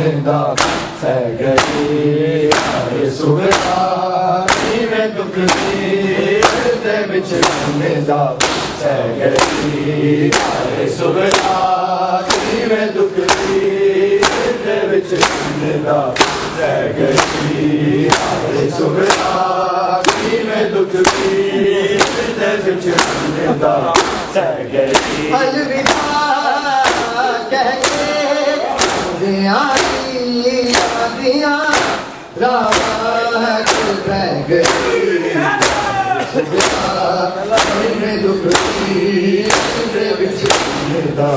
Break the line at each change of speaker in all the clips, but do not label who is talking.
जिंदा सह गई हाय सुगरा मैं दुख दे विच जिंदा सह गई हाय सुगरा मैं दुख दे विच जिंदा सह गई हाय सुगरा मैं दुख दे विच जिंदा सह गई अलविदा कह के दिया रात रह गई मैं दुख दे विच जिंदा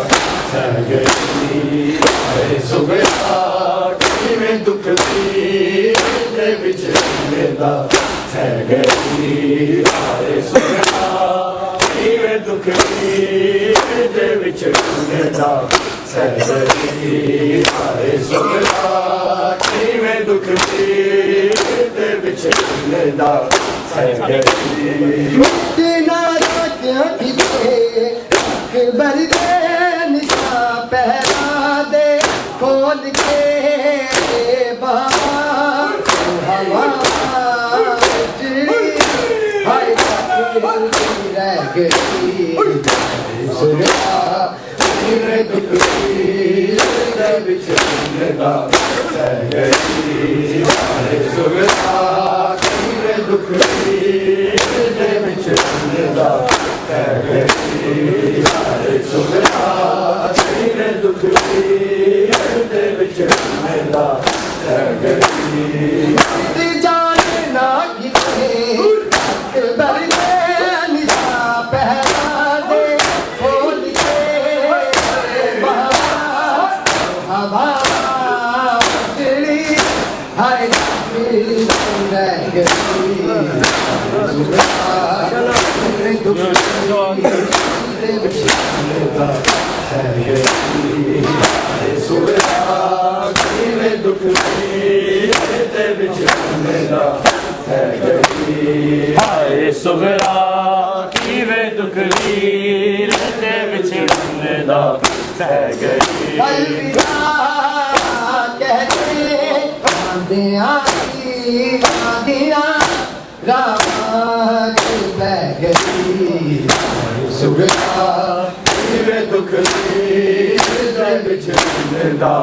सह गई हाय सुगरा मैं दुख दे विच जिंदा सह गई हाय सुगरा मैं दुख दे विच जिंदा सह गई हाय सुगरा मैं दुख दे विच जिंदा सह गई ना रातियां किथे अकबर दे निशा पहरा दे खोल के हवा चिड़ी हाय रह गई सुगरा मैं दुख दे विच जिंदा सह गई हाय सुगरा मैं दुख दे विच जिंदा सह गई हाय सुगरा मैं दुख दे विच जिंदा सह गई जाने ना किथे अकबर दे निशा पहरा दे खोल के हवा चिड़ी हाय रह गई मैं दुख दे विच जिंदा सह गई हाय सुगरा मैं दुख दे विच जिंदा सह गई हाय सुगरा मैं दुख दे विच जिंदा सह गई अलविदा कहते आंधियां रात बह गई सुगरा मैं दुख दे विच जिंदा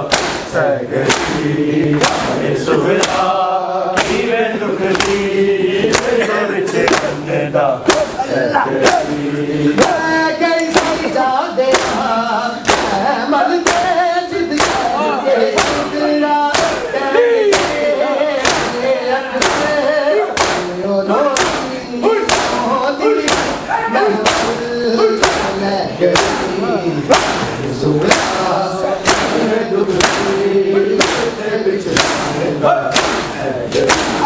सह गई हाय सुगरा मैं दुख दे विच जिंदा सह गई जा दे मल दे जिद के सुगरा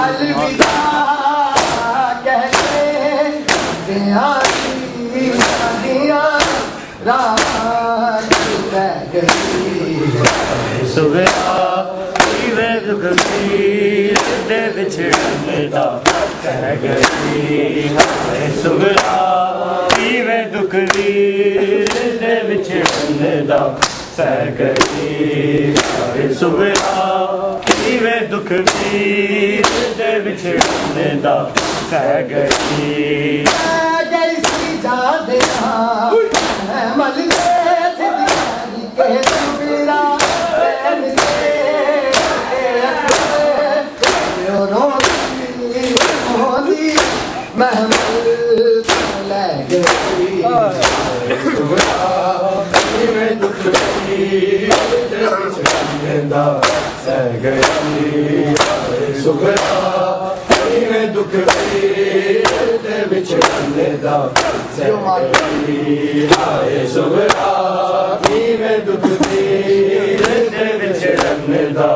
अलविदा कहते रात रह गई सुगरा मैं दुख दे विच जिंदा सह गई हाय सुगरा मैं दुख दे विच जिंदा सह गई हाय सुगरा मैं दुख दे विच जिंदा सह गई जा दे मल दे के सुगरा महमूद ले गई सुगरा मैं दुख दे विच जिंदा सह गई हाय सुगरा मैं दुख दे विच जिंदा सह गई हाय सुगरा मैं दुख दे विच जिंदा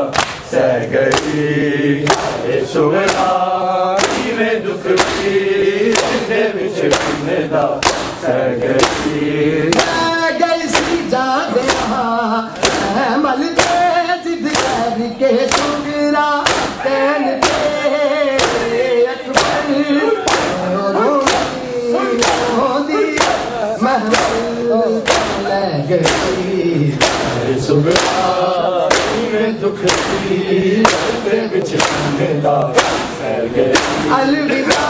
सह गई हाय सुगरा मैं दुख दे विच जिंदा सह गई जा दे मल दे जिद के सुगरा तैन सुबह में दुख बिछड़ेगा सह गई अलविदा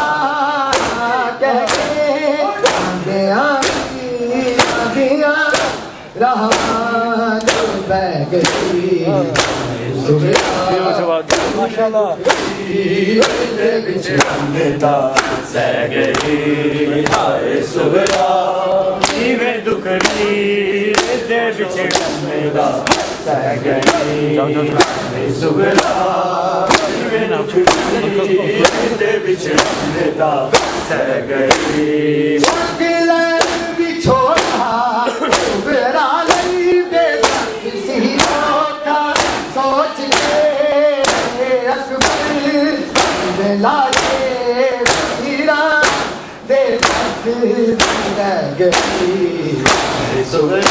कह के आंधियां रहमान बह गई
माशाल्लाह
बिछड़ेगा सह गई हाय सुबह में दुख बिछड़ेगा सह गई सुबह में दुख बिछड़ेगा सह गई बिछोड़ा सुबह नहीं देता किसी का सोच के अकबर लागे हीरा दे गई सुबह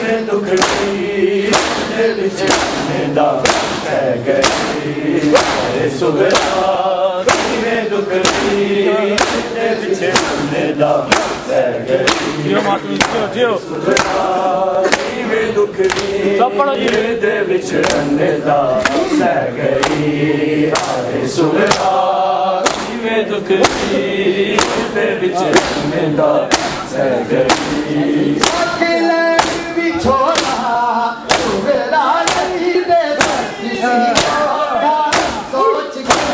में दुख बिछड़ेगा सह गई सुबह में दुख बिछड़ेगा सह गई दुख बिछड़ेगा सह गई सुबह में दुख बिछड़ेगा सह गई बिछोड़ा सुबह नहीं देता किसी का सोच के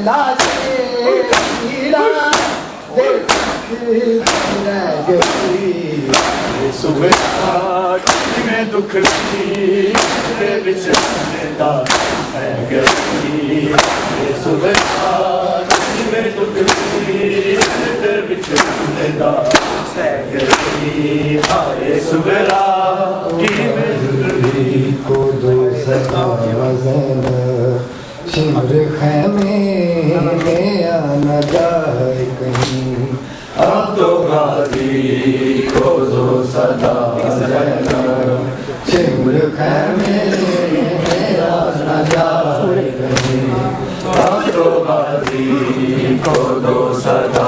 लागे हीरा सुबह में दुख बिछड़ेगा सह गई सुबह में दुख बिछड़ेगा सह गई हाय सुबह को दो शिमर खैमे में आना जाए कहीं अब तो गाजी को दो सदा शिमर खैमे में आना जाए कहीं अब तो गाजी को दो सदा